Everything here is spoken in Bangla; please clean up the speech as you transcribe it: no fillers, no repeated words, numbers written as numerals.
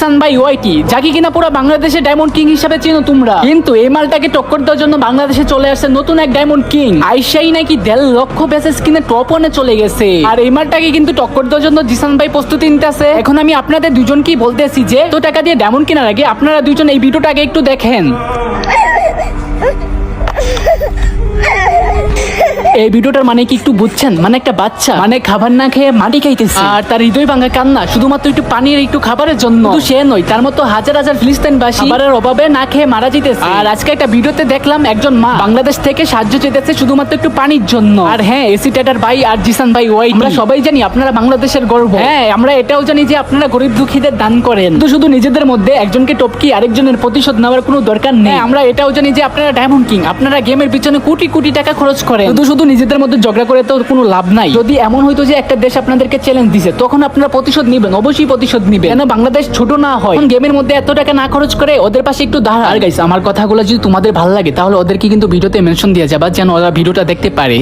জিসান ভাই ওয়াইটি, যাকে কিনা পুরো বাংলাদেশে ডায়মন্ড কিং হিসেবে চিনো তোমরা। কিন্তু এই মালটাকে টক্কর দেওয়ার জন্য বাংলাদেশে চলে আসছে নতুন এক ডায়মন্ড কিং। আইসাই নাকি 1.5 লক্ষ বেসেস কিনে টপ 1-এ চলে গেছে। আর এই মালটাকে কিন্তু টক্কর দেওয়ার জন্য জিসান ভাই প্রস্তুতি নিতেছে। এখন আমি আপনাদের দুজনকেই বলতেছি যে তো টাকা দিয়ে ডায়মন্ড কেনার আগে আপনারা দুজন এই ভিডিওটাকে একটু দেখেন। এই ভিডিওটার মানে কি একটু বুঝছেন? মানে একটা বাচ্চা মানে খাবার না খেয়ে মাটি খাইতেছে, আর তার হৃদয় ভাঙা কান্না শুধুমাত্র একটু পানির একটু খাবারের জন্য। শুধু সে নয়, তার মতো হাজার হাজার ফিলিস্তিনবাসী খাবারের অভাবে না খেয়ে মারা যেতেছে। আর আজকে একটা ভিডিওতে দেখলাম একজন মা বাংলাদেশ থেকে সাহায্য চেয়েছে শুধুমাত্র একটু পানির জন্য। আর হ্যাঁ, এসি টেটার ভাই আর জিসান ভাই ওয়াই, আমরা সবাই জানি আপনারা বাংলাদেশের গর্ব। হ্যাঁ, আমরা এটাও জানি যে আপনারা গরিব দুঃখীদের দান করেন। তো শুধু নিজেদের মধ্যে একজনকে টপকি আরেকজনের প্রতিশোধ নেওয়ার কোনো দরকার নেই। আমরা এটাও জানি যে আপনারা ডায়মন্ড কিং, আপনারা গেমের পিছনে কোটি কোটি টাকা খরচ করেন। শুধু নিজেদের মধ্যে ঝগড়া করে তো কোনো লাভ নাই। যদি এমন হইতো যে একটা দেশ আপনাদেরকে চ্যালেঞ্জ দিছে, তখন আপনারা প্রতিশোধ নিবেন, অবশ্যই প্রতিশোধ নিবেন। কেন বাংলাদেশ ছোট না হয়, গেমের মধ্যে এত টাকা না খরচ করে ওদের পাশে একটু দাঁড়া। আর গাইস, আমার কথাগুলো যদি তোমাদের ভালো লাগে তাহলে ওদেরকে কিন্তু ভিডিওতে মেনশন দিয়ে যাবা, যেন ওরা ভিডিওটা দেখতে পারে।